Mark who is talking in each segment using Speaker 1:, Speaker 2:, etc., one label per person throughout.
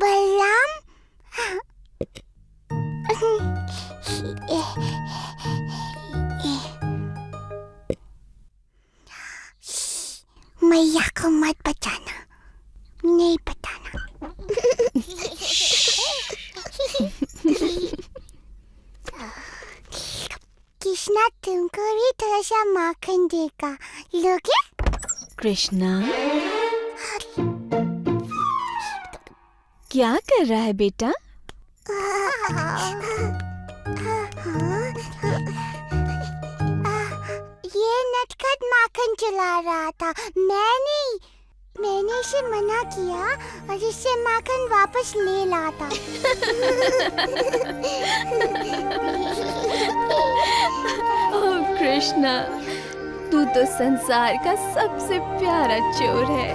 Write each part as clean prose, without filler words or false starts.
Speaker 1: बलराम, मैया को मत बताना, नहीं बताना। कृष्णा तुमको भी थोड़ा सा माखन देगा, लोगे?
Speaker 2: कृष्णा, क्या कर रहा है बेटा?
Speaker 1: ये नटखट माखन चला रहा था। मैंने इसे मना किया और इससे माखन वापस ले लाता।
Speaker 2: ओह कृष्णा, तू तो संसार का सबसे प्यारा चोर है।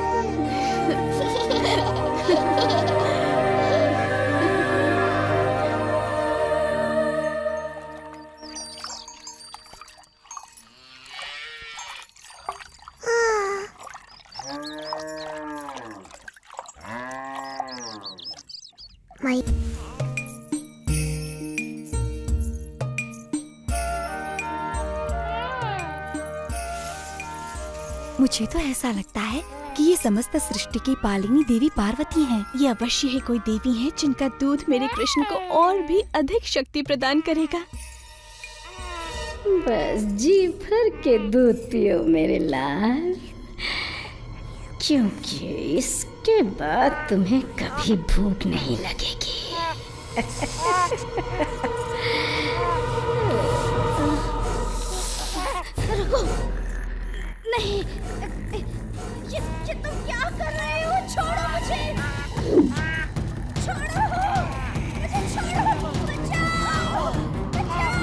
Speaker 3: मुझे तो ऐसा लगता है कि ये समस्त सृष्टि की पालिनी देवी पार्वती हैं।
Speaker 2: ये अवश्य ही कोई देवी है जिनका दूध मेरे कृष्ण को और भी अधिक शक्ति प्रदान करेगा।
Speaker 4: बस जी भर के दूध पियो मेरे लाल, क्योंकि इसके बाद तुम्हें कभी भूख नहीं लगेगी।
Speaker 3: नहीं, ये तुम क्या कर रहे हो? छोड़ो मुझे, छोड़ो मुझे, छोड़ो, बचाओ, बचाओ।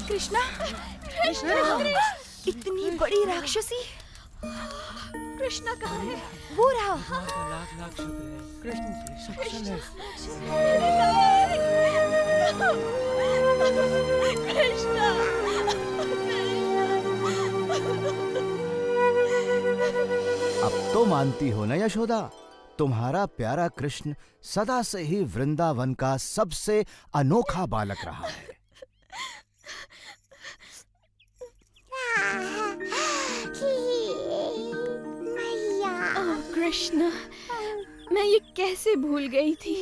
Speaker 3: कृष्णा, कृष्णा, कृष्णा, इतनी बड़ी राक्षसी कृष्णा कहाँ है? वो रहा।
Speaker 5: लाख शुक्र है, कृष्ण सक्षम है।
Speaker 2: कृष्णा,
Speaker 6: अब तो मानती हो ना यशोदा, तुम्हारा प्यारा कृष्ण सदा से ही वृंदावन का सबसे अनोखा बालक रहा है।
Speaker 2: कृष्णा, मैं ये कैसे भूल गई थी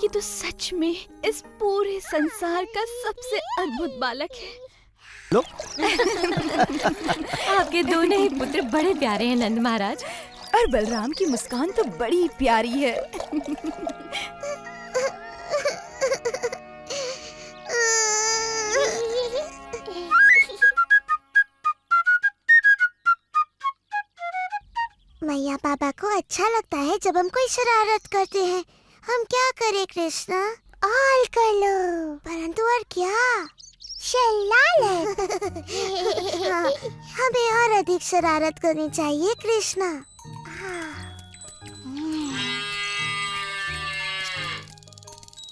Speaker 2: कि तू सच में इस पूरे संसार का सबसे अद्भुत बालक है।
Speaker 6: लो।
Speaker 3: आपके दोनों ही पुत्र बड़े प्यारे हैं नंद महाराज, और बलराम की मुस्कान तो बड़ी प्यारी है।
Speaker 1: मैया बाबा को अच्छा लगता है जब हम कोई शरारत करते हैं। हम क्या करें कृष्णा? ऑल कर लो, परंतु और क्या? शरारत। हाँ, हमें और अधिक शरारत करनी चाहिए कृष्णा।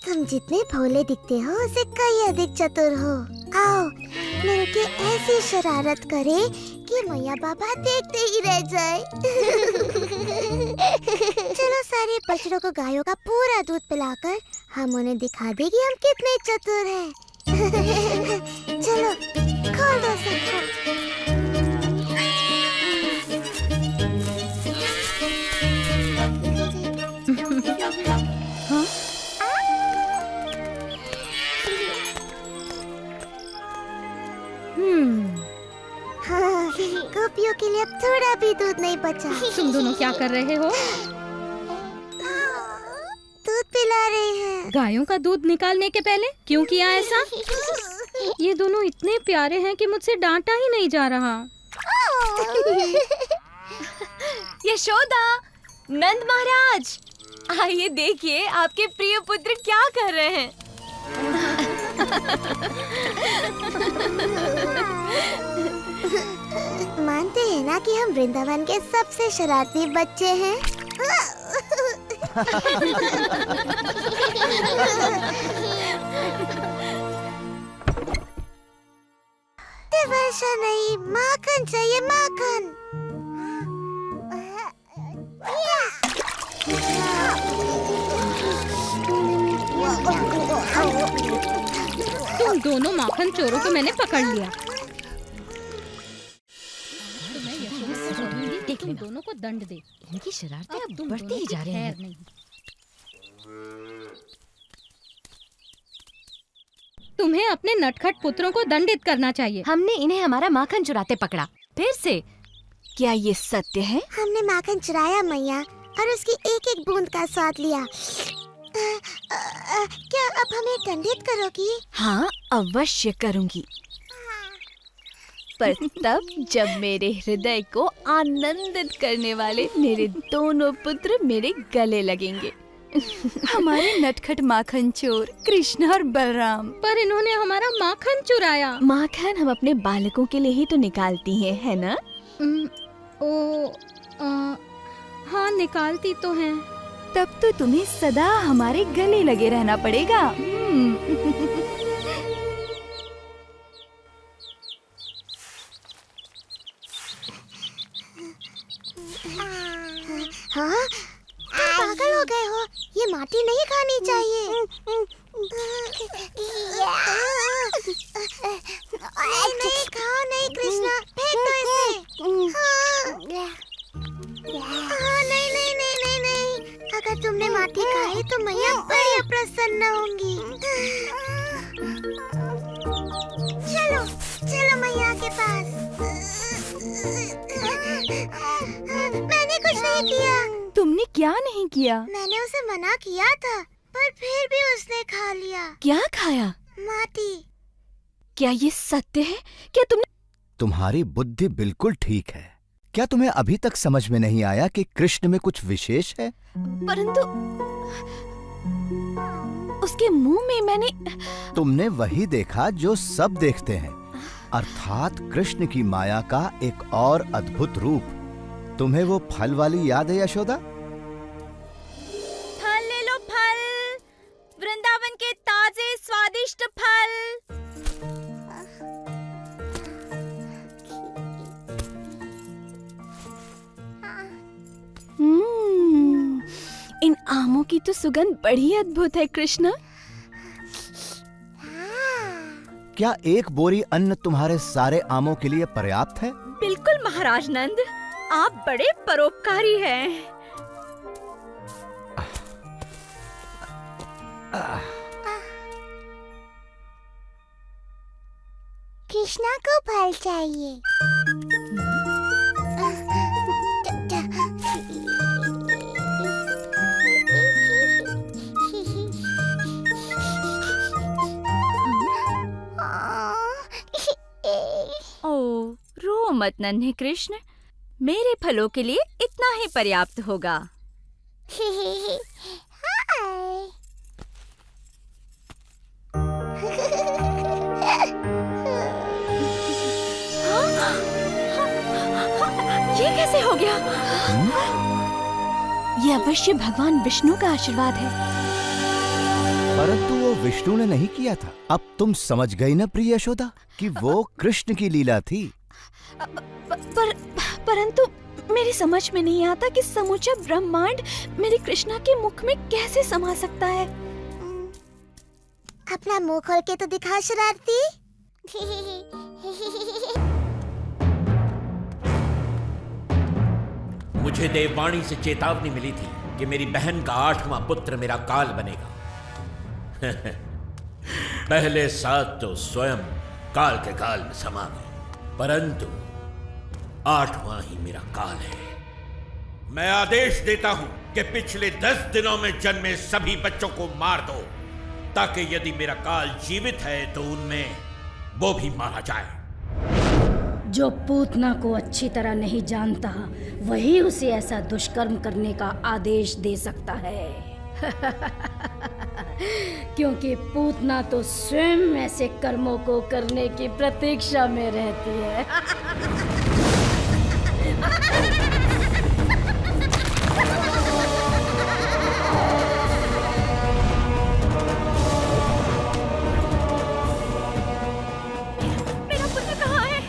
Speaker 1: तुम जितने भोले दिखते हो उससे कई अधिक चतुर हो। आओ मिलके ऐसी शरारत करें कि मैया बाबा देखते ही रह जाए। चलो सारे बछड़ों को गायों का पूरा दूध पिलाकर हम उन्हें दिखा दें कि हम कितने चतुर हैं। चलो खोल दो सबको। हाँ, गोपियों के लिए अब थोड़ा भी दूध नहीं बचा।
Speaker 4: तुम दोनों क्या कर रहे हो?
Speaker 1: दूध पिला रहे हैं।
Speaker 4: गायों का दूध निकालने के पहले क्यों किया ऐसा? ये दोनों इतने प्यारे हैं कि मुझसे डांटा ही नहीं जा रहा।
Speaker 3: यशोदा, नंद महाराज, आइए देखिए आपके प्रिय पुत्र क्या कर रहे हैं।
Speaker 1: मानते हैं ना कि हम वृंदावन के सबसे शरारती बच्चे हैं। वर्षा नहीं, माखन चाहिए, माखन।
Speaker 4: तुम दोनों माखन चोरों को मैंने पकड़ लिया। देख तुम दोनों को दंड दे।
Speaker 3: इनकी शरारतें अब बढ़ती ही जा रही हैं।
Speaker 4: तुम्हें अपने नटखट पुत्रों को दंडित करना चाहिए।
Speaker 3: हमने इन्हें हमारा माखन चुराते पकड़ा, फिर से। क्या ये सत्य है?
Speaker 1: हमने माखन चुराया मैया, और उसकी एक एक बूंद का स्वाद लिया। क्या अब हमें दंडित करोगी?
Speaker 2: हाँ, अवश्य करूंगी, पर तब जब मेरे हृदय को आनंदित करने वाले मेरे दोनों पुत्र मेरे गले लगेंगे। हमारे नटखट माखन चोर कृष्ण और बलराम।
Speaker 4: पर इन्होंने हमारा माखन चुराया।
Speaker 2: माखन हम अपने बालकों के लिए ही तो निकालती हैं, है ना?
Speaker 4: हाँ, निकालती तो हैं।
Speaker 2: तब तो तुम्हें सदा हमारे गले लगे रहना पड़ेगा।
Speaker 1: हाँ, तुम पागल हो गए हो। ये माटी नहीं खानी चाहिए। नहीं खाओ, नहीं कृष्णा, फेंक दो इसे। हाँ, नहीं नहीं नहीं नहीं नहीं। अगर तुमने माटी खाई तो मैया बड़ी अप्रसन्न होंगी। चलो चलो मैया के पास। मैंने कुछ नहीं किया।
Speaker 2: तुमने क्या नहीं किया?
Speaker 1: मैंने उसे मना किया था, पर फिर भी उसने खा लिया।
Speaker 2: क्या खाया?
Speaker 1: माटी।
Speaker 2: क्या ये सत्य है? क्या तुमने?
Speaker 6: तुम्हारी बुद्धि बिल्कुल ठीक है। क्या तुम्हें अभी तक समझ में नहीं आया कि कृष्ण में कुछ विशेष है?
Speaker 2: परंतु उसके मुंह में मैंने...
Speaker 6: तुमने वही देखा जो सब देखते हैं, अर्थात कृष्ण की माया का एक और अद्भुत रूप। तुम्हें वो फल वाली याद है यशोदा?
Speaker 2: फल ले लो, फल, वृंदावन के ताजे स्वादिष्ट फल। इन आमों की तो सुगंध बड़ी अद्भुत है कृष्ण।
Speaker 6: क्या एक बोरी अन्न तुम्हारे सारे आमों के लिए पर्याप्त है?
Speaker 2: बिल्कुल महाराज नंद, आप बड़े परोपकारी हैं।
Speaker 1: कृष्णा को फल चाहिए।
Speaker 2: ओ, रो मत नन्हे कृष्ण, मेरे फलों के लिए इतना ही पर्याप्त होगा। ये कैसे हो गया? ये अवश्य भगवान विष्णु का आशीर्वाद है।
Speaker 6: परंतु वो विष्णु ने नहीं किया था। अब तुम समझ गई ना प्रिय यशोदा कि वो कृष्ण की लीला थी।
Speaker 2: परंतु मेरी समझ में नहीं आता कि समूचा ब्रह्मांड मेरी कृष्णा के मुख में कैसे समा सकता है।
Speaker 1: अपना मुंह खोल के तो दिखा शरारती।
Speaker 7: मुझे देववाणी से चेतावनी मिली थी कि मेरी बहन का 8वां पुत्र मेरा काल बनेगा। पहले सात तो स्वयं काल के काल में समा गई, परंतु 8वां ही मेरा काल है। मैं आदेश देता हूं कि पिछले 10 दिनों में जन्मे सभी बच्चों को मार दो, ताकि यदि मेरा काल जीवित है तो उनमें वो भी मारा जाए।
Speaker 8: जो पूतना को अच्छी तरह नहीं जानता वही उसे ऐसा दुष्कर्म करने का आदेश दे सकता है। क्योंकि पूतना तो स्वयं ऐसे कर्मों को करने की प्रतीक्षा में रहती है।
Speaker 3: मेरा पुत्र कहाँ है?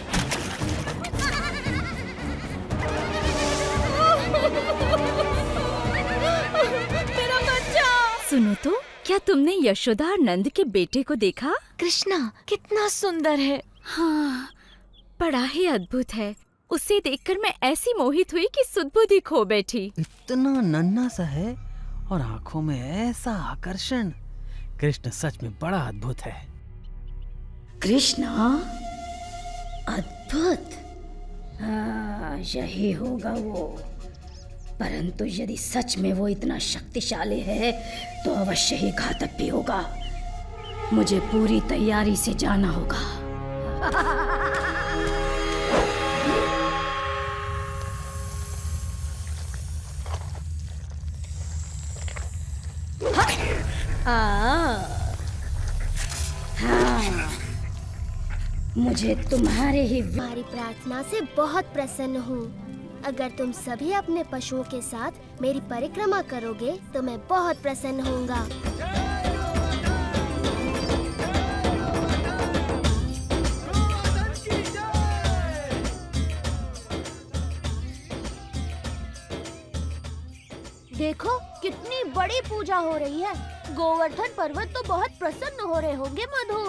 Speaker 3: मेरा बच्चा!
Speaker 2: सुनो तो, क्या तुमने यशोदा और नंद के बेटे को देखा?
Speaker 3: कृष्णा कितना सुंदर है।
Speaker 2: हाँ, बड़ा ही अद्भुत है। उसे देखकर मैं ऐसी मोहित हुई कि सुध-बुद्धि खो बैठी।
Speaker 5: इतना नन्हा सा है और आंखों में ऐसा आकर्षण। कृष्ण सच में बड़ा अद्भुत है।
Speaker 8: कृष्णा अद्भुत, हाँ यही होगा वो। परंतु यदि सच में वो इतना शक्तिशाली है तो अवश्य ही घातक भी होगा। मुझे पूरी तैयारी से जाना होगा। हाँ, मुझे तुम्हारे ही
Speaker 1: तुम्हारी प्रार्थना से बहुत प्रसन्न हूँ। अगर तुम सभी अपने पशुओं के साथ मेरी परिक्रमा करोगे तो मैं बहुत प्रसन्न होऊंगा। देखो कितनी बड़ी पूजा हो रही है। गोवर्धन पर्वत तो बहुत प्रसन्न हो रहे होंगे मधु।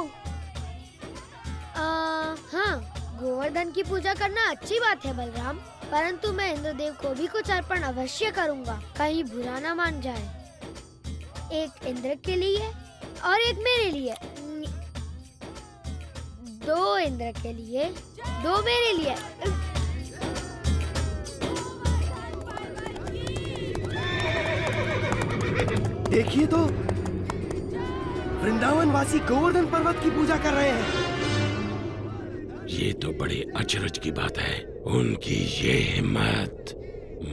Speaker 1: हाँ, गोवर्धन की पूजा करना अच्छी बात है बलराम, परंतु मैं इंद्रदेव को भी कुछ अर्पण अवश्य करूँगा, कहीं बुरा ना मान जाए। एक इंद्र के लिए और एक मेरे लिए। 2 इंद्र के लिए, 2 मेरे लिए।
Speaker 9: देखिए तो, वृंदावन वासी गोवर्धन पर्वत की पूजा कर रहे हैं।
Speaker 10: ये तो बड़े अचरज की बात है। उनकी ये हिम्मत!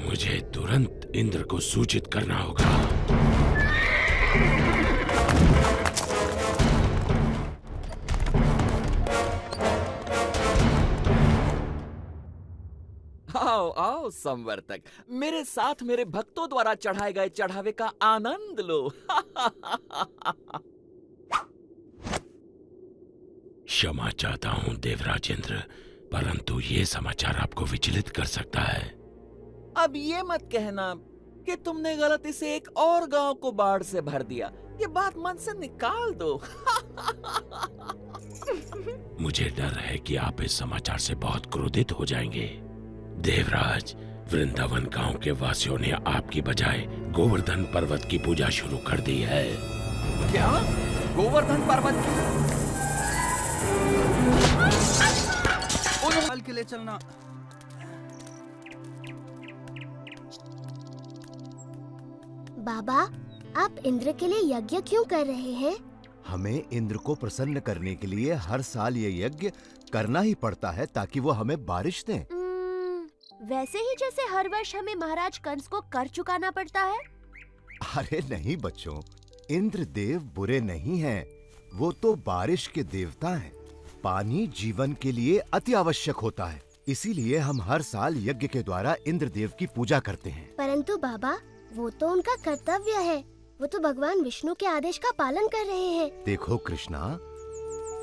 Speaker 10: मुझे तुरंत इंद्र को सूचित करना होगा।
Speaker 11: आओ आओ संवर्तक, मेरे साथ मेरे भक्तों द्वारा चढ़ाए गए चढ़ावे का आनंद लो।
Speaker 10: क्षमा चाहता हूँ देवराज इंद्र, परंतु ये समाचार आपको विचलित कर सकता है।
Speaker 11: अब ये मत कहना कि तुमने गलती से एक और गांव को बाढ़ से भर दिया। ये बात मन से निकाल दो।
Speaker 10: मुझे डर है कि आप इस समाचार से बहुत क्रोधित हो जाएंगे। देवराज, वृंदावन गांव के वासियों ने आपकी बजाय गोवर्धन पर्वत की पूजा शुरू कर दी है।
Speaker 11: क्या? गोवर्धन पर्वत की?
Speaker 9: काल के लिए चलना।
Speaker 1: बाबा, आप इंद्र के लिए यज्ञ क्यों कर रहे हैं?
Speaker 6: हमें इंद्र को प्रसन्न करने के लिए हर साल ये यज्ञ करना ही पड़ता है ताकि वो हमें बारिश दें।
Speaker 1: वैसे ही जैसे हर वर्ष हमें महाराज कंस को कर चुकाना पड़ता है।
Speaker 6: अरे नहीं बच्चों, इंद्र देव बुरे नहीं हैं, वो तो बारिश के देवता हैं। पानी जीवन के लिए अति आवश्यक होता है, इसीलिए हम हर साल यज्ञ के द्वारा इंद्र देव की पूजा करते हैं।
Speaker 1: परंतु बाबा, वो तो उनका कर्तव्य है। वो तो भगवान विष्णु के आदेश का पालन कर रहे हैं।
Speaker 6: देखो कृष्णा,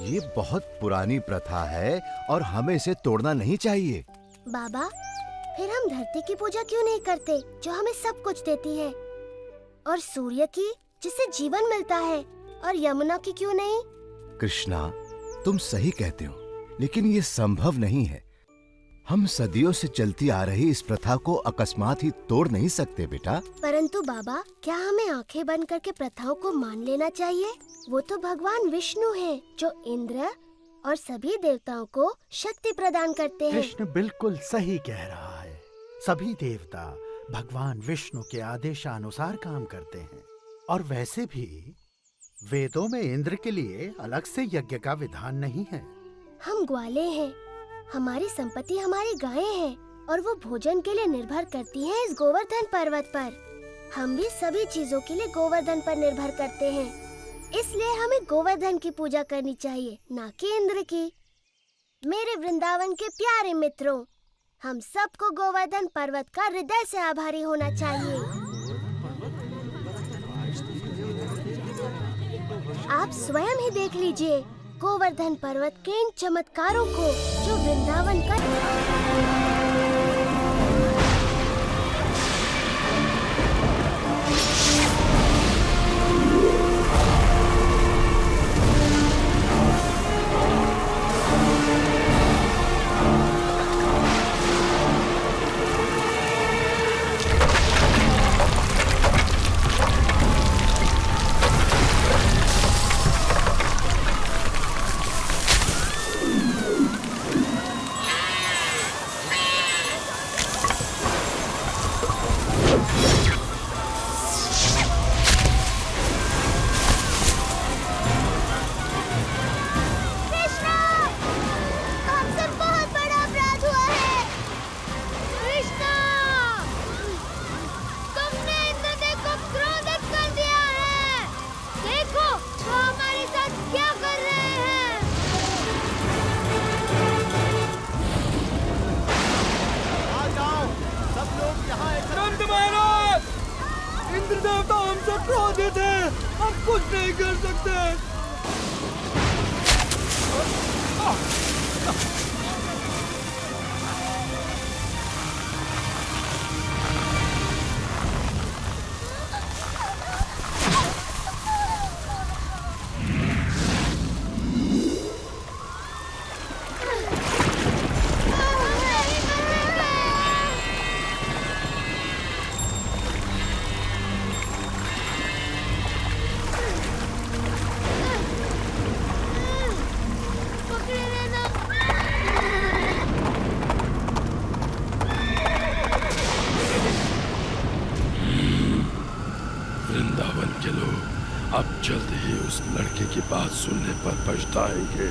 Speaker 6: ये बहुत पुरानी प्रथा है और हमें इसे तोड़ना नहीं चाहिए।
Speaker 1: बाबा, फिर हम धरती की पूजा क्यों नहीं करते जो हमें सब कुछ देती है, और सूर्य की जिससे जीवन मिलता है, और यमुना की क्यों नहीं?
Speaker 6: कृष्णा, तुम सही कहते हो, लेकिन ये संभव नहीं है। हम सदियों से चलती आ रही इस प्रथा को अकस्मात ही तोड़ नहीं सकते बेटा।
Speaker 1: परंतु बाबा, क्या हमें आंखें बंद करके प्रथाओं को मान लेना चाहिए? वो तो भगवान विष्णु हैं, जो इंद्र और सभी देवताओं को शक्ति प्रदान करते हैं।
Speaker 12: कृष्ण बिल्कुल सही कह रहा है। सभी देवता भगवान विष्णु के आदेशानुसार काम करते हैं। और वैसे भी वेदों में इंद्र के लिए अलग से यज्ञ का विधान नहीं है।
Speaker 1: हम ग्वाले हैं, हमारी संपत्ति हमारी गायें हैं और वो भोजन के लिए निर्भर करती हैं इस गोवर्धन पर्वत पर। हम भी सभी चीजों के लिए गोवर्धन पर निर्भर करते हैं, इसलिए हमें गोवर्धन की पूजा करनी चाहिए, ना कि इंद्र की। मेरे वृंदावन के प्यारे मित्रों, हम सबको गोवर्धन पर्वत का हृदय से आभारी होना चाहिए। आप स्वयं ही देख लीजिए गोवर्धन पर्वत के इन चमत्कारों को जो वृंदावन का।
Speaker 10: सुनने पर पछताएंगे।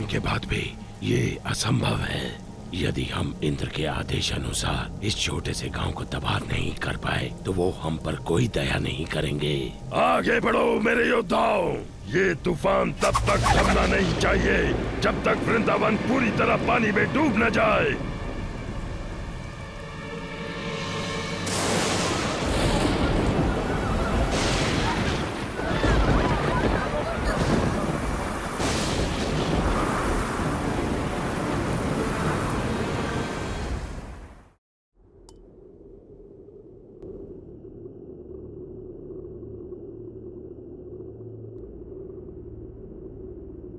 Speaker 10: के बाद भी ये असंभव है। यदि हम इंद्र के आदेश अनुसार इस छोटे से गांव को तबाह नहीं कर पाए तो वो हम पर कोई दया नहीं करेंगे।
Speaker 13: आगे बढ़ो मेरे योद्धाओं, ये तूफान तब तक थमना नहीं चाहिए जब तक वृंदावन पूरी तरह पानी में डूब न जाए।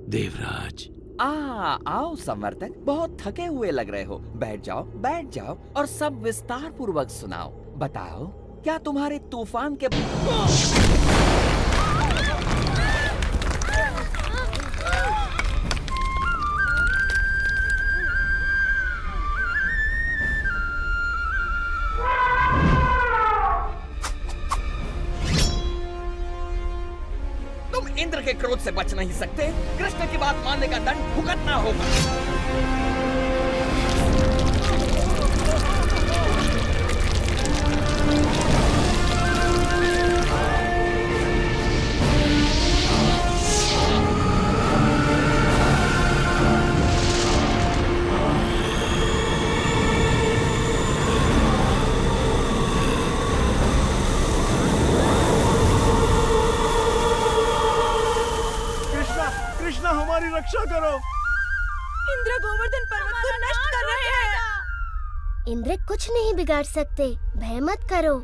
Speaker 11: देवराज, आओ संवर्तक, बहुत थके हुए लग रहे हो। बैठ जाओ और सब विस्तार पूर्वक सुनाओ। बताओ, क्या तुम्हारे तूफान के इंद्र के क्रोध से बच नहीं सकते। कृष्ण की बात मानने का दंड भुगतना होगा।
Speaker 9: कृष्णा, हमारी रक्षा करो।
Speaker 3: इंद्र गोवर्धन पर्वत को नष्ट कर रहे हैं।
Speaker 1: इंद्र कुछ नहीं बिगाड़ सकते, भय मत करो।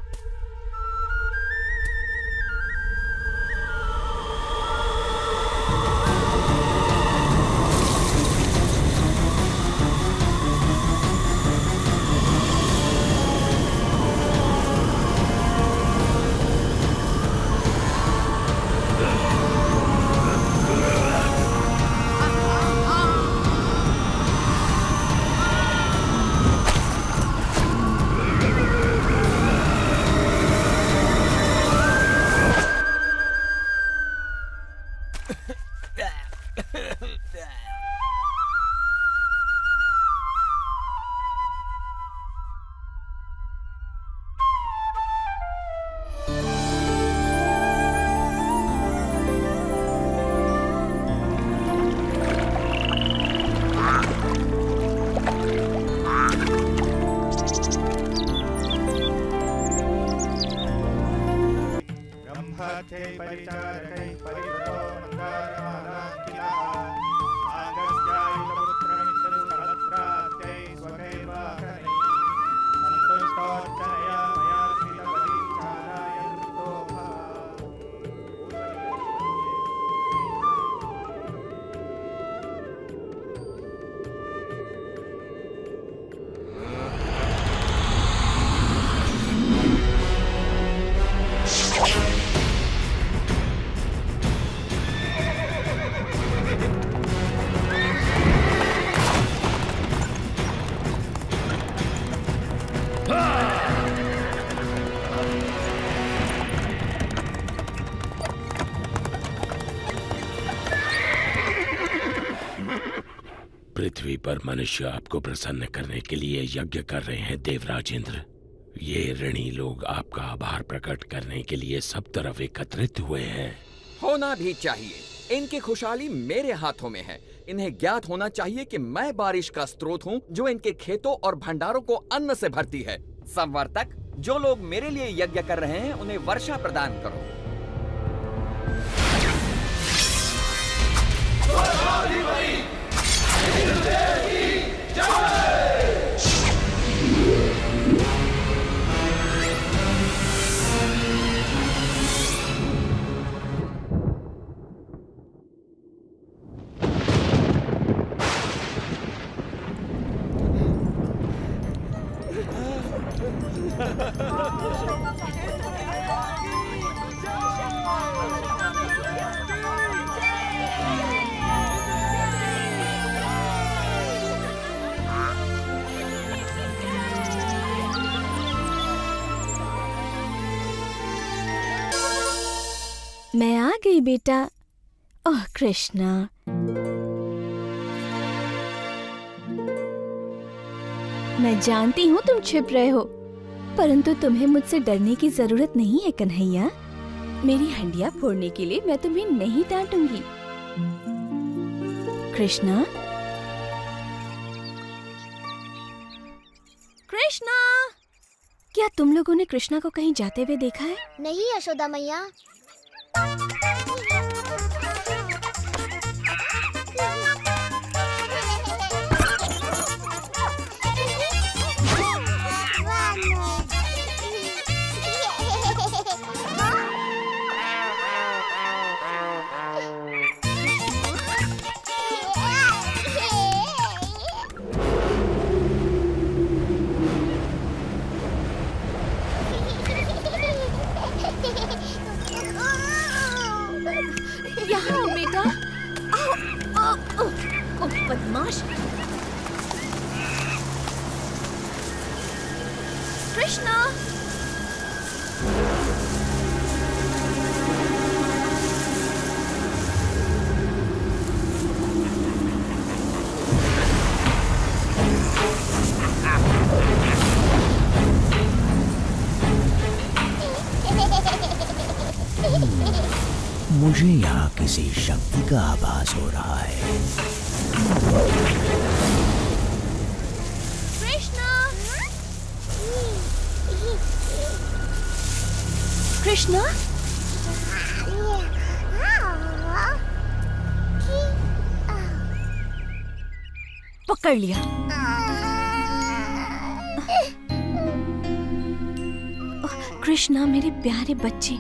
Speaker 10: पृथ्वी पर मनुष्य आपको प्रसन्न करने के लिए यज्ञ कर रहे हैं देवराज इंद्र। ये ऋणी लोग आपका आभार प्रकट करने के लिए सब तरफ एकत्रित हुए हैं।
Speaker 11: होना भी चाहिए। इनकी खुशहाली मेरे हाथों में है। इन्हें ज्ञात होना चाहिए कि मैं बारिश का स्रोत हूँ जो इनके खेतों और भंडारों को अन्न से भरती है। संवर्तक, जो लोग मेरे लिए यज्ञ कर रहे हैं उन्हें वर्षा प्रदान करो।
Speaker 3: मैं आ गई बेटा। ओह कृष्णा, मैं जानती हूँ तुम छिप रहे हो, परंतु तुम्हें मुझसे डरने की जरूरत नहीं है कन्हैया। मेरी हंडिया फोड़ने के लिए मैं तुम्हें नहीं डांटूंगी। कृष्णा, कृष्णा, क्या तुम लोगों ने कृष्णा को कहीं जाते हुए देखा है?
Speaker 1: नहीं यशोदा मैया।
Speaker 14: मुझे यहाँ किसी शक्ति का आभास हो रहा है।
Speaker 3: कृष्णा, पकड़ लिया। कृष्णा मेरे प्यारे बच्चे,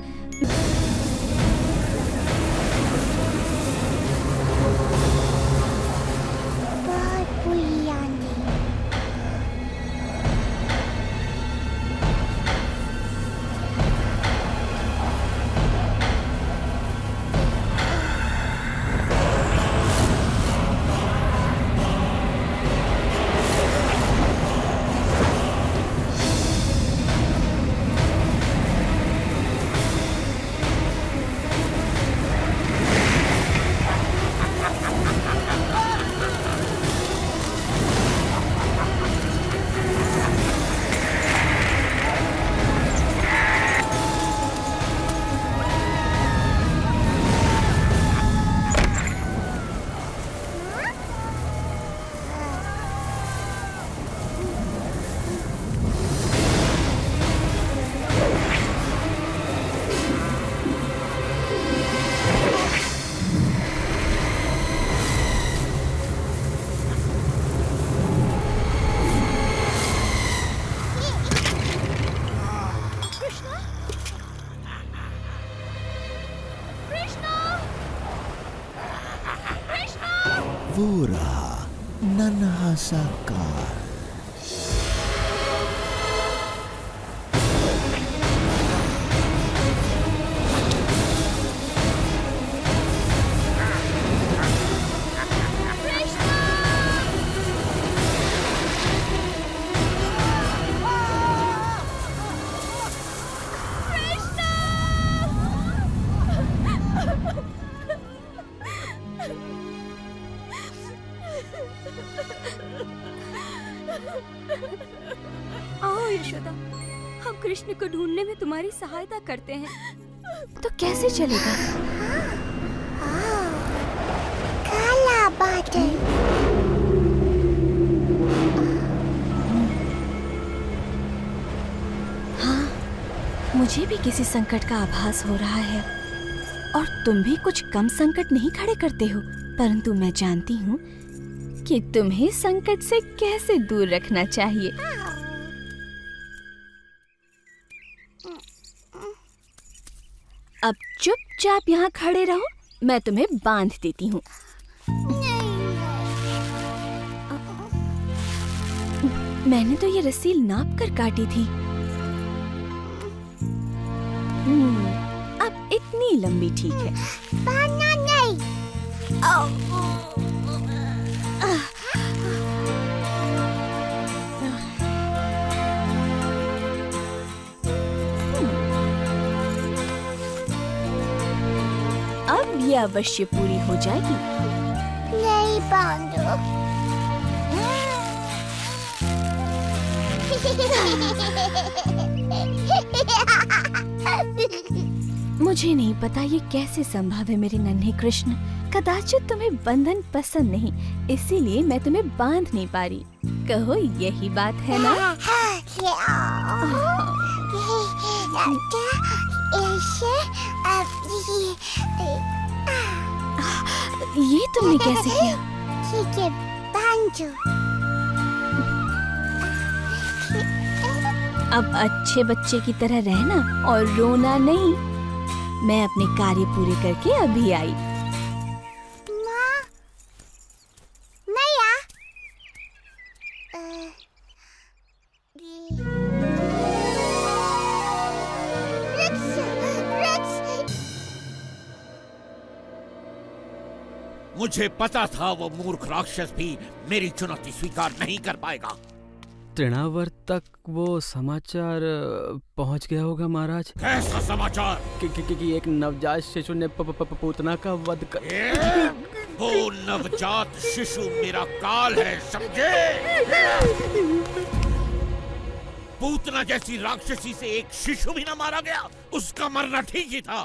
Speaker 14: वो रहा नन्हा सा कार।
Speaker 3: आओ यशोदा, हम कृष्ण को ढूंढने में तुम्हारी सहायता करते हैं। तो कैसे चलेगा?
Speaker 1: काला बादल।
Speaker 3: हाँ, मुझे भी किसी संकट का आभास हो रहा है और तुम भी कुछ कम संकट नहीं खड़े करते हो, परंतु मैं जानती हूँ कि तुम्हें संकट से कैसे दूर रखना चाहिए। अब चुपचाप यहाँ खड़े रहो, मैं तुम्हें बांध देती हूँ। मैंने तो ये रस्सी नाप कर काटी थी। अब इतनी लंबी ठीक है।
Speaker 1: बांधना नहीं।
Speaker 3: अब ये अवश्य पूरी हो जाएगी।
Speaker 1: नहीं बांधो।
Speaker 3: मुझे नहीं पता ये कैसे संभव है मेरे नन्हे कृष्ण। कदाचित तुम्हें बंधन पसंद नहीं, इसीलिए मैं तुम्हें बांध नहीं पा रही। कहो यही बात है ना? ये तुमने कैसे किया?
Speaker 1: ठीक है, बांधो।
Speaker 3: अब अच्छे बच्चे की तरह रहना और रोना नहीं। मैं अपने कार्य पूरे करके अभी आई।
Speaker 1: माँ, मैया,
Speaker 7: मुझे पता था वो मूर्ख राक्षस भी मेरी चुनौती स्वीकार नहीं कर पाएगा।
Speaker 5: तृणावर्त तक वो समाचार पहुंच गया होगा महाराज।
Speaker 7: कैसा समाचार?
Speaker 5: कि एक नवजात शिशु ने पूतना का वध कर।
Speaker 7: वो नवजात शिशु मेरा काल है, समझे? पूतना जैसी राक्षसी से एक शिशु भी न मारा गया, उसका मरना ठीक ही था।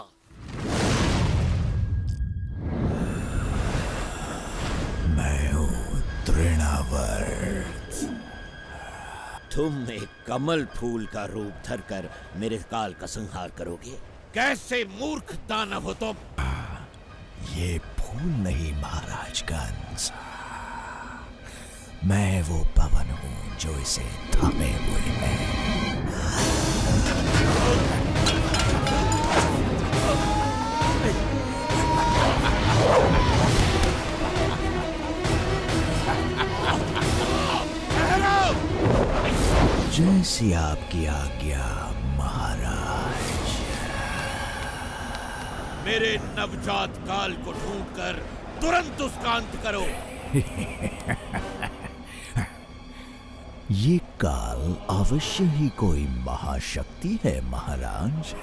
Speaker 14: तृणावर्त।
Speaker 7: तुम एक कमल फूल का रूप धरकर मेरे काल का संहार करोगे? कैसे मूर्ख दानव हो तुम!
Speaker 14: ये फूल नहीं महाराज कंस, मैं वो पवन हूँ जो इसे थामे हुए है। जैसी आपकी आज्ञा महाराज।
Speaker 7: मेरे नवजात काल को ढूंढकर तुरंत उसका अंत करो।
Speaker 14: ये काल अवश्य ही कोई महाशक्ति है महाराज,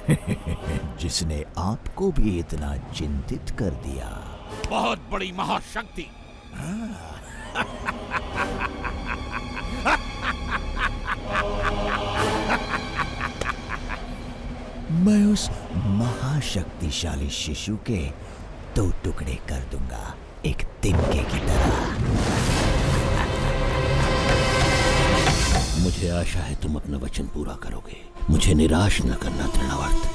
Speaker 14: जिसने आपको भी इतना चिंतित कर दिया।
Speaker 7: बहुत बड़ी महाशक्ति।
Speaker 14: मैं उस महाशक्तिशाली शिशु के 2 टुकड़े कर दूंगा, एक तिनके की तरह।
Speaker 7: मुझे आशा है तुम अपना वचन पूरा करोगे। मुझे निराश न करना तृणावर्त।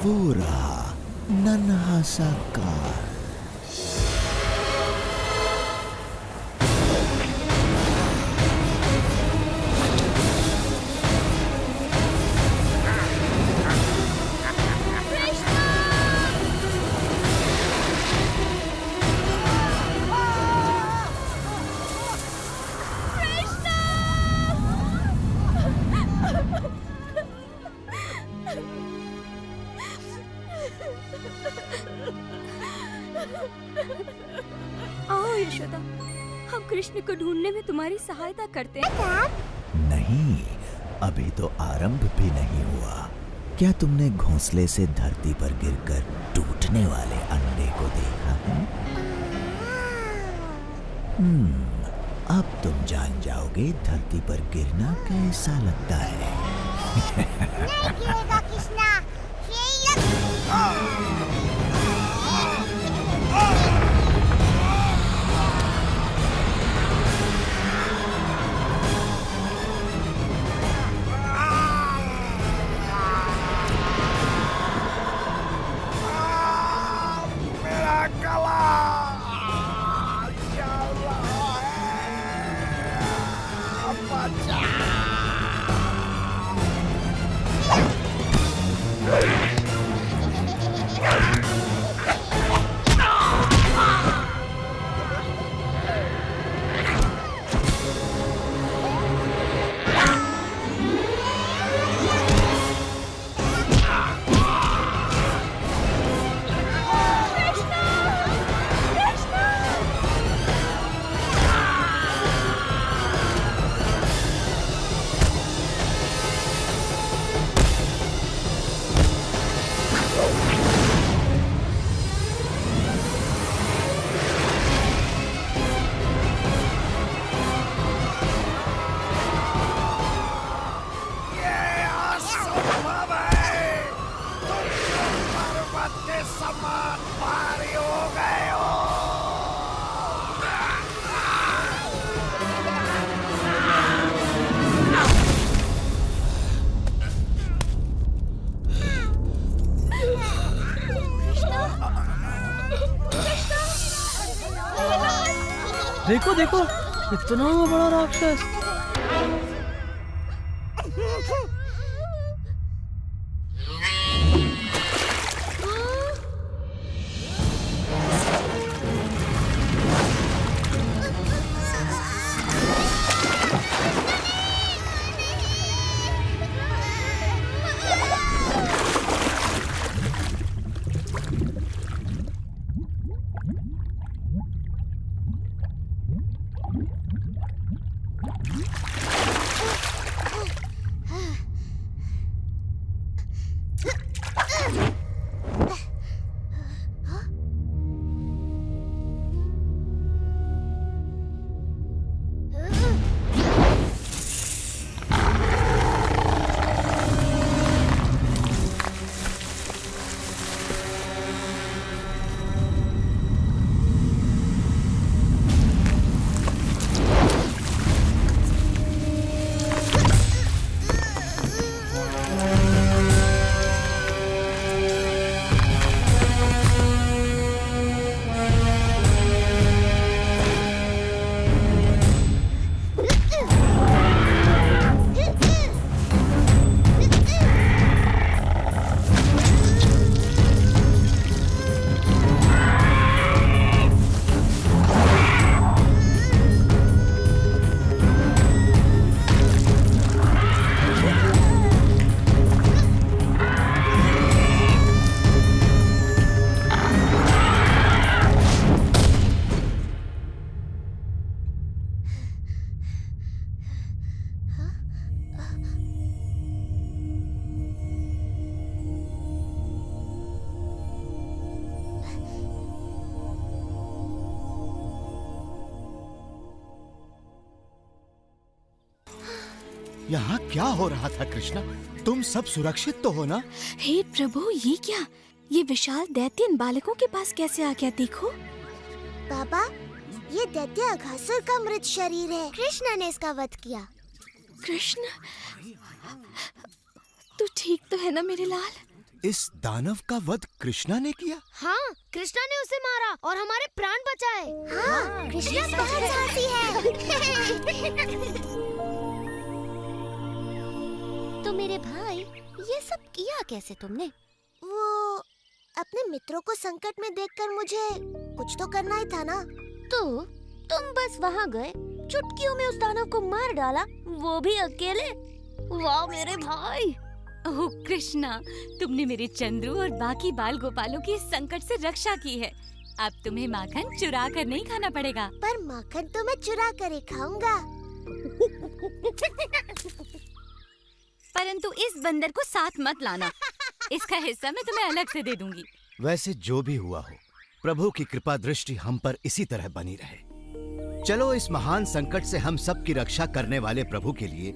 Speaker 14: वो रहा नन्हा सा कार।
Speaker 3: आओ यशोदा, हम कृष्ण को ढूंढने में तुम्हारी सहायता करते हैं।
Speaker 14: नहीं, अभी तो आरंभ भी नहीं हुआ। क्या तुमने घोंसले से धरती पर गिरकर टूटने वाले अंडे को देखा है? अब तुम जान जाओगे धरती पर गिरना कैसा लगता है।
Speaker 1: नहीं गिरेगा कृष्णा,
Speaker 5: देखो देखो, इतना बड़ा राक्षस।
Speaker 6: यहाँ क्या हो रहा था कृष्णा? तुम सब सुरक्षित तो हो ना?
Speaker 3: हे प्रभु, ये क्या? ये विशाल दैत्य इन बालकों के पास कैसे आ गया? देखो
Speaker 1: बाबा, ये दैत्य अघासुर का मृत शरीर है। कृष्ण ने इसका वध किया।
Speaker 3: कृष्ण, तू ठीक तो है ना मेरे लाल?
Speaker 6: इस दानव का वध कृष्णा ने किया?
Speaker 1: हाँ, कृष्णा ने उसे मारा और हमारे प्राण बचाए। हाँ, कृष्णा बहुत साहसी है। तो मेरे भाई, ये सब किया कैसे तुमने? वो अपने मित्रों को संकट में देखकर मुझे कुछ तो करना ही था ना। तो तुम बस वहाँ गए, चुटकियों में उस दानव को मार डाला, वो भी अकेले। वाह मेरे भाई!
Speaker 2: ओह कृष्णा, तुमने मेरे चंद्रू और बाकी बाल गोपालों की इस संकट से रक्षा की है। अब तुम्हें माखन चुरा कर नहीं खाना पड़ेगा।
Speaker 1: पर माखन तो मैं चुरा कर ही खाऊंगा।
Speaker 2: परंतु इस बंदर को साथ मत लाना। इसका हिस्सा मैं तुम्हें अलग से दे दूंगी।
Speaker 6: वैसे जो भी हुआ हो, प्रभु की कृपा दृष्टि हम पर इसी तरह बनी रहे। चलो इस महान संकट से हम सब की रक्षा करने वाले प्रभु के लिए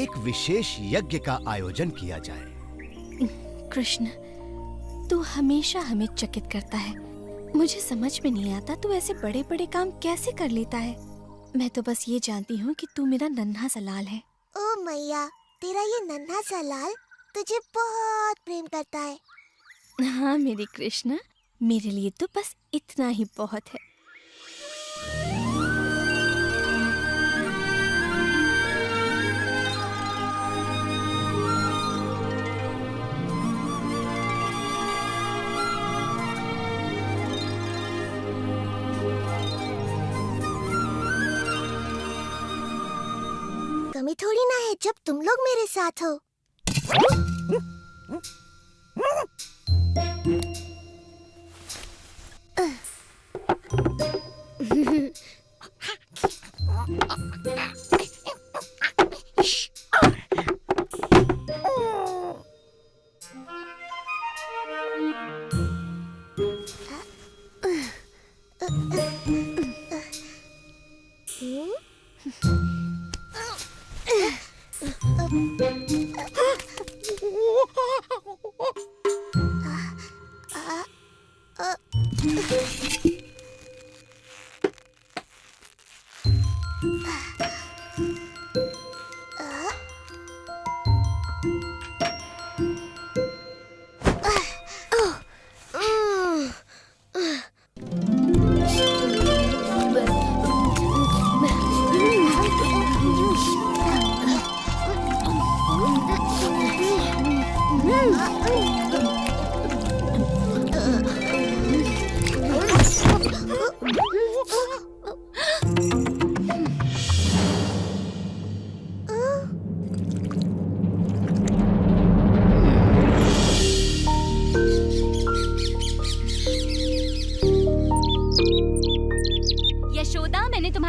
Speaker 6: एक विशेष यज्ञ का आयोजन किया जाए।
Speaker 3: कृष्ण, तू हमेशा हमें चकित करता है। मुझे समझ में नहीं आता तू ऐसे बड़े बड़े काम कैसे कर लेता है। मैं तो बस ये जानती हूँ कि तू मेरा नन्हा सा लाल है।
Speaker 1: ओ मैया, तेरा ये नन्हा सा लाल तुझे बहुत प्रेम करता है।
Speaker 3: हाँ मेरे कृष्ण, मेरे लिए तो बस इतना ही बहुत है।
Speaker 1: कमी थोड़ी ना है जब तुम लोग मेरे साथ हो।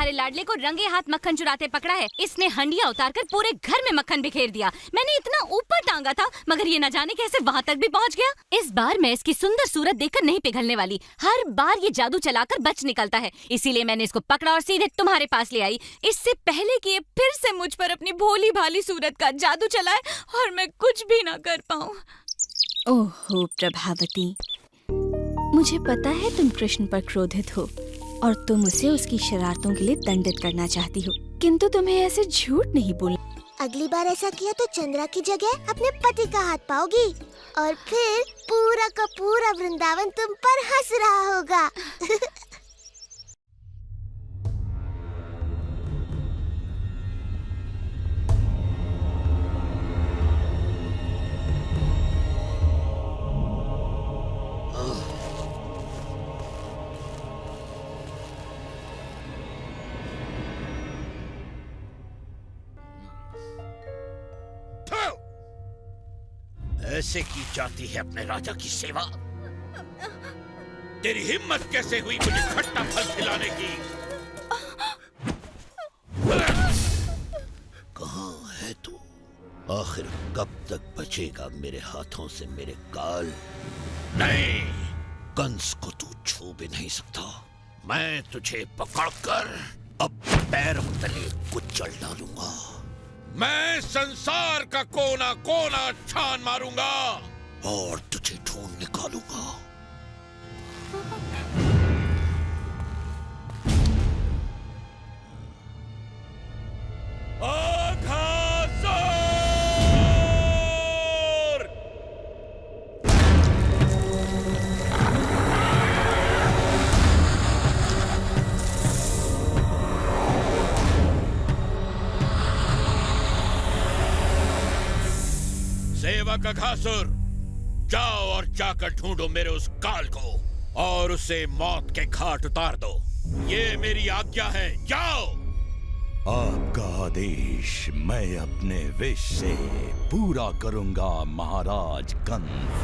Speaker 15: हमारे लाडले को रंगे हाथ मक्खन चुराते पकड़ा है। इसने हंडिया उतारकर पूरे घर में मक्खन बिखेर दिया। मैंने इतना ऊपर टांगा था, मगर ये न जाने कैसे वहाँ तक भी पहुँच गया। इस बार मैं इसकी सुंदर सूरत देखकर नहीं पिघलने वाली। हर बार ये जादू चलाकर बच निकलता है, इसीलिए मैंने इसको पकड़ा और सीधे तुम्हारे पास ले आई, इससे पहले कि ये फिर से मुझ पर अपनी भोली भाली सूरत का जादू चलाए और मैं कुछ भी ना कर पाऊँ।
Speaker 3: ओहो प्रभावती, मुझे पता है तुम कृष्ण पर क्रोधित हो और तुम उसे उसकी शरारतों के लिए दंडित करना चाहती हो, किंतु तुम्हें ऐसे झूठ नहीं बोलना।
Speaker 1: अगली बार ऐसा किया तो चंद्रा की जगह अपने पति का हाथ पाओगी और फिर पूरा का पूरा वृंदावन तुम पर हंस रहा होगा।
Speaker 7: ऐसे की जाती है अपने राजा की सेवा? तेरी हिम्मत कैसे हुई मुझे खट्टा फल खिलाने की? कहाँ है तू? आखिर कब तक बचेगा मेरे हाथों से मेरे काल? नहीं, कंस को तू छू भी नहीं सकता। मैं तुझे पकड़कर अब पैरों तले कुचल डालूंगा। मैं संसार का कोना कोना छान मारूंगा और तुझे ढूंढ निकालूंगा। सेवक अघासुर, जाओ और जाकर ढूंढो मेरे उस काल को और उसे मौत के घाट उतार दो। ये मेरी आज्ञा है, जाओ।
Speaker 16: आपका आदेश मैं अपने विश से पूरा करूंगा महाराज कंस।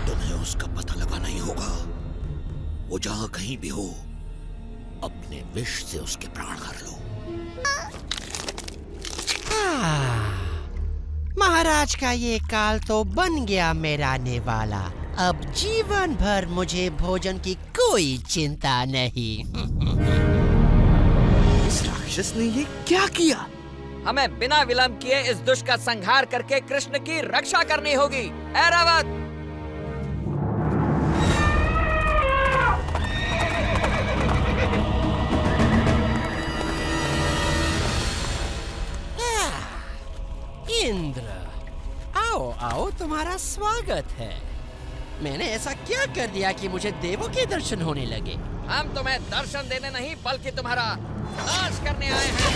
Speaker 7: तुम्हें उसका पता लगाना ही होगा। वो जहां कहीं भी हो, अपने विश से उसके प्राण हर लो।
Speaker 17: महाराज का ये काल तो बन गया मेरा नेवाला। अब जीवन भर मुझे भोजन की कोई चिंता नहीं।
Speaker 11: इस राक्षस ने ये क्या किया? हमें बिना विलंब किए इस दुष्ट का संहार करके कृष्ण की रक्षा करनी होगी। ऐरावत!
Speaker 17: इंद्र, आओ आओ, तुम्हारा स्वागत है। मैंने ऐसा क्या कर दिया कि मुझे देवों के दर्शन होने लगे?
Speaker 11: हम तुम्हें दर्शन देने नहीं बल्कि तुम्हारा नाश करने आए हैं।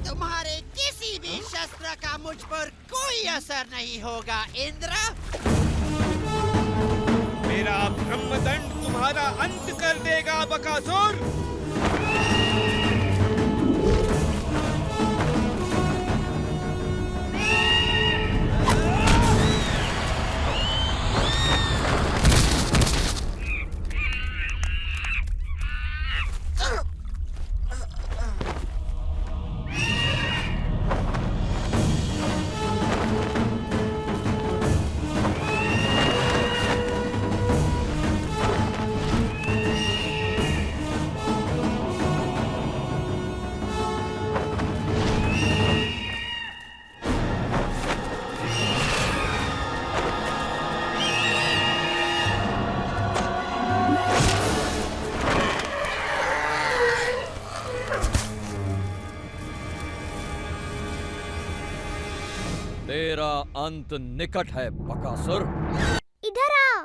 Speaker 17: तुम्हारे किसी भी शस्त्र का मुझ पर कोई असर नहीं होगा इंद्र।
Speaker 9: मेरा ब्रह्मदंड तुम्हारा अंत कर देगा बकासुर।
Speaker 11: तेरा अंत निकट है बकासुर।
Speaker 1: इधर आओ।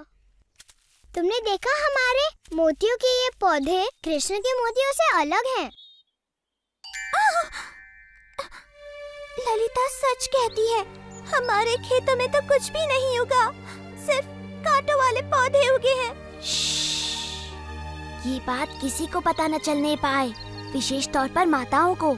Speaker 1: तुमने देखा हमारे मोतियों के ये पौधे कृष्ण के मोतियों से अलग हैं।
Speaker 3: ललिता सच कहती है, हमारे खेतों में तो कुछ भी नहीं उगा, सिर्फ कांटों वाले पौधे उगे हैं।
Speaker 1: ये बात किसी को पता न चलने पाए, विशेष तौर पर माताओं को।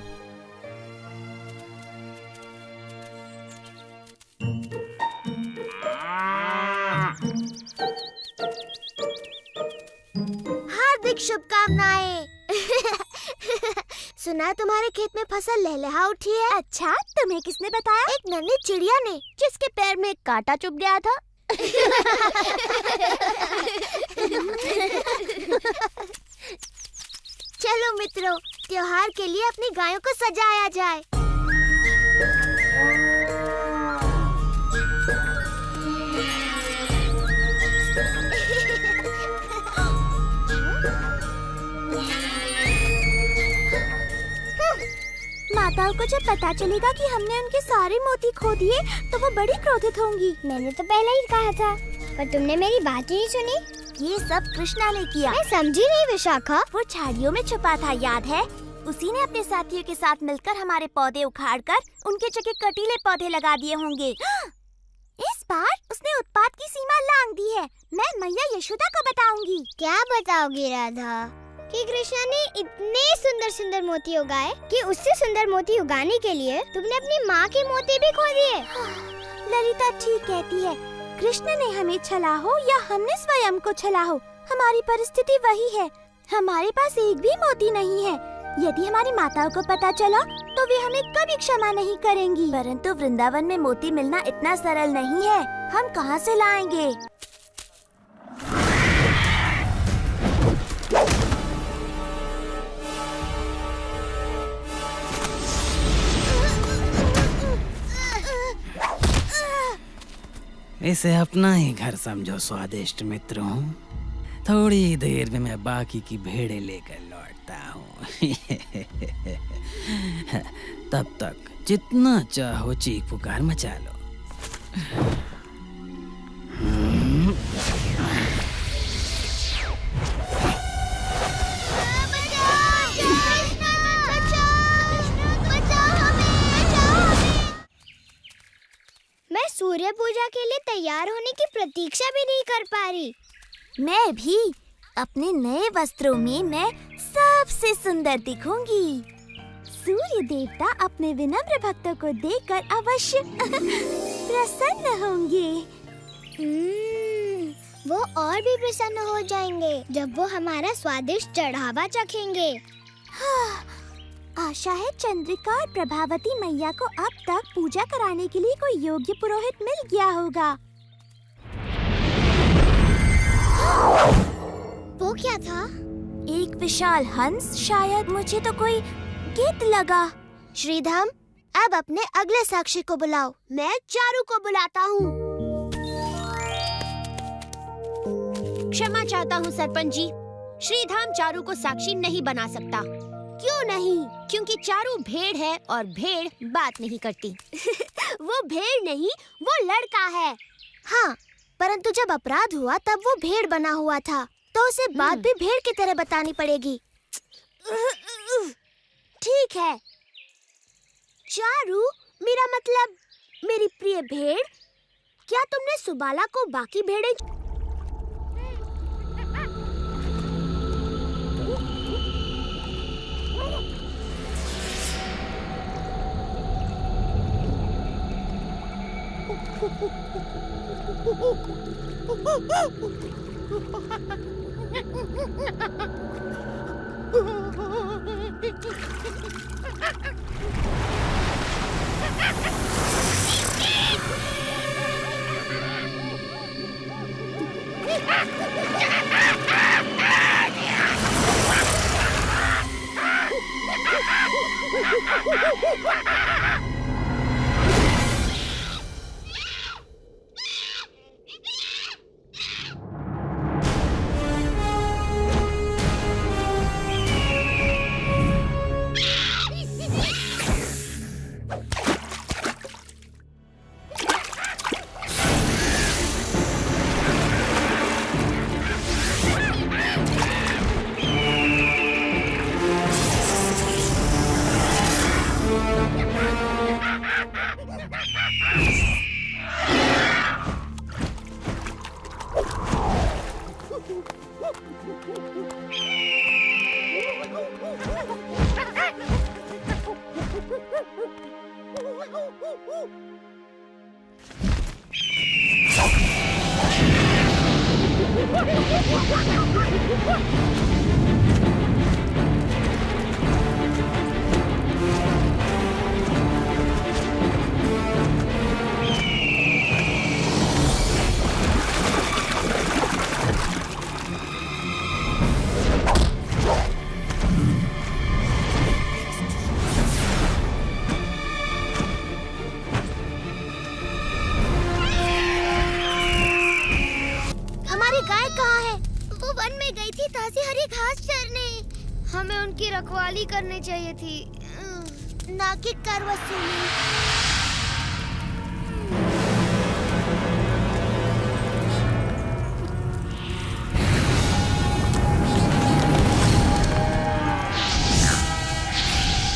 Speaker 1: शुभकामनाएं। सुना तुम्हारे खेत में फसल लहलहा उठी है।
Speaker 3: अच्छा, तुम्हें किसने बताया?
Speaker 1: एक नन्ही चिड़िया ने,
Speaker 3: जिसके पैर में कांटा चुभ गया था।
Speaker 1: चलो मित्रों, त्योहार के लिए अपनी गायों को सजाया जाए।
Speaker 3: माताओं को जब पता चलेगा कि हमने उनके सारे मोती खो दिए तो वो बड़ी क्रोधित होंगी।
Speaker 1: मैंने तो पहले ही कहा था, पर तुमने मेरी बात ही नहीं सुनी।
Speaker 3: ये सब कृष्णा ने किया।
Speaker 1: मैं समझी नहीं विशाखा।
Speaker 3: वो झाड़ियों में छुपा था, याद है? उसी ने अपने साथियों के साथ मिलकर हमारे पौधे उखाड़कर उनके जगह कटीले पौधे लगा दिए होंगे। इस बार उसने उत्पात की सीमा लांघ दी है। मैं मैया यशोदा को बताऊंगी।
Speaker 1: क्या बताओगी राधा? कि कृष्णा ने इतने सुंदर सुंदर मोती उगाए कि उससे सुंदर मोती उगाने के लिए तुमने अपनी माँ के मोती भी खो दिए।
Speaker 3: ललिता ठीक कहती है। कृष्ण ने हमें छला हो या हमने स्वयं को छला हो, हमारी परिस्थिति वही है। हमारे पास एक भी मोती नहीं है। यदि हमारी माताओं को पता चला तो वे हमें कभी क्षमा नहीं करेंगी। परंतु वृंदावन में मोती मिलना इतना सरल नहीं है। हम कहाँ से लाएंगे?
Speaker 5: इसे अपना ही घर समझो स्वादिष्ट मित्रों। थोड़ी देर में मैं बाकी की भेड़ें लेकर लौटता हूँ। तब तक जितना चाहो चीख पुकार मचा लो।
Speaker 1: मैं सूर्य पूजा के लिए तैयार होने की प्रतीक्षा भी नहीं कर पा रही।
Speaker 3: मैं भी। अपने नए वस्त्रों में मैं सबसे सुंदर दिखूंगी। सूर्य देवता अपने विनम्र भक्तों को देखकर अवश्य प्रसन्न होंगे।
Speaker 1: वो और भी प्रसन्न हो जाएंगे जब वो हमारा स्वादिष्ट चढ़ावा चखेंगे।
Speaker 3: आशा है चंद्रिका और प्रभावती मैया को अब तक पूजा कराने के लिए कोई योग्य पुरोहित मिल गया होगा।
Speaker 1: वो क्या था?
Speaker 3: एक विशाल हंस शायद। मुझे तो कोई गीत लगा।
Speaker 1: श्रीधाम, अब अपने अगले साक्षी को बुलाओ। मैं चारू को बुलाता हूँ।
Speaker 18: क्षमा चाहता हूँ सरपंच जी, श्रीधाम चारू को साक्षी नहीं बना सकता।
Speaker 1: क्यों नहीं?
Speaker 18: क्योंकि चारू भेड़ है और भेड़ बात नहीं करती।
Speaker 1: वो भेड़ नहीं, वो लड़का है। हाँ, परंतु जब अपराध हुआ तब वो भेड़ बना हुआ था, तो उसे बात भी भेड़ की तरह बतानी पड़ेगी। ठीक है चारू, मेरा मतलब मेरी प्रिय भेड़, क्या तुमने सुबाला को बाकी भेड़ें कहाँ है? वो वन में गई थी ताज़ी हरी घास चरने।
Speaker 18: हमें उनकी रखवाली करनी चाहिए थी,
Speaker 1: ना कि कर वसूली।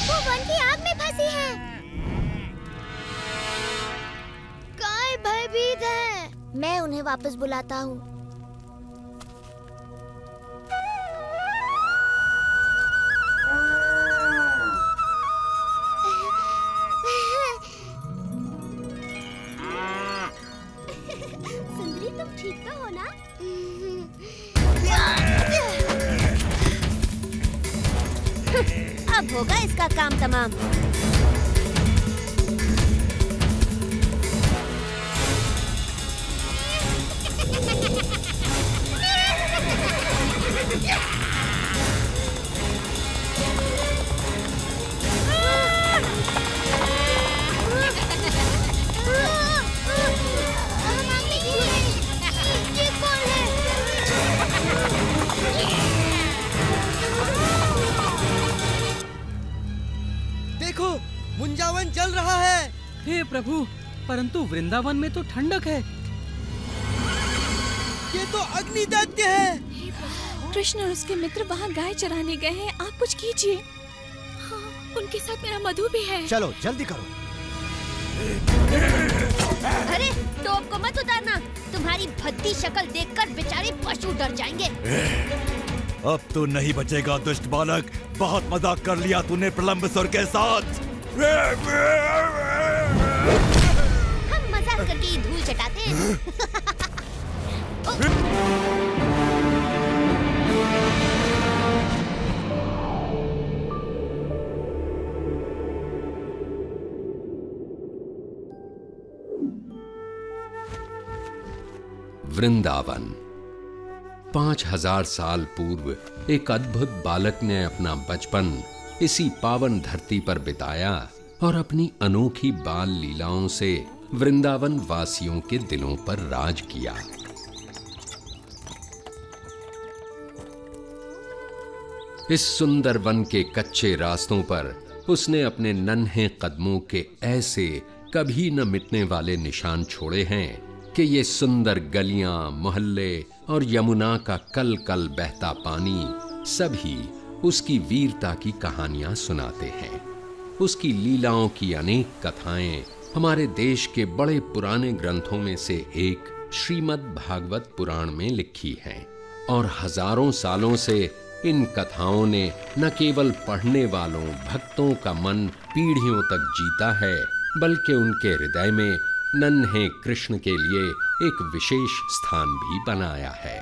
Speaker 1: वो वन की आग में फंसी है।
Speaker 18: गाय भयभीत है।
Speaker 1: मैं उन्हें वापस बुलाता हूँ।
Speaker 18: सुंदरी, तुम ठीक तो हो ना?
Speaker 1: अब होगा इसका काम तमाम।
Speaker 9: देखो, वृंदावन जल रहा है।
Speaker 5: हे प्रभु, परंतु वृंदावन में तो ठंडक है।
Speaker 9: ये तो अग्नि दैत्य है।
Speaker 3: कृष्ण और उसके मित्र वहाँ गाय चराने गए हैं, आप कुछ कीजिए। हाँ, उनके साथ मेरा मधु भी है।
Speaker 6: चलो जल्दी करो।
Speaker 18: अरे टोप को मत उतारना, तुम्हारी भद्दी शक्ल देखकर बेचारे पशु डर जाएंगे।
Speaker 16: अब तो नहीं बचेगा दुष्ट बालक, बहुत मजाक कर लिया तूने प्रलंबसुर के साथ।
Speaker 18: हम मजाक करके ही धूल चटाते हैं।
Speaker 19: वृंदावन। 5000 साल पूर्व एक अद्भुत बालक ने अपना बचपन इसी पावन धरती पर बिताया और अपनी अनोखी बाल लीलाओं से वृंदावन वासियों के दिलों पर राज किया। इस सुंदर वन के कच्चे रास्तों पर उसने अपने नन्हे कदमों के ऐसे कभी न मिटने वाले निशान छोड़े हैं कि ये सुंदर गलियां, मोहल्ले और यमुना का कल कल बहता पानी सभी उसकी वीरता की कहानियां सुनाते हैं। उसकी लीलाओं की अनेक कथाएं हमारे देश के बड़े पुराने ग्रंथों में से एक श्रीमद् भागवत पुराण में लिखी हैं और हजारों सालों से इन कथाओं ने न केवल पढ़ने वालों भक्तों का मन पीढ़ियों तक जीता है, बल्कि उनके हृदय में नन्हे कृष्ण के लिए एक विशेष स्थान भी बनाया है।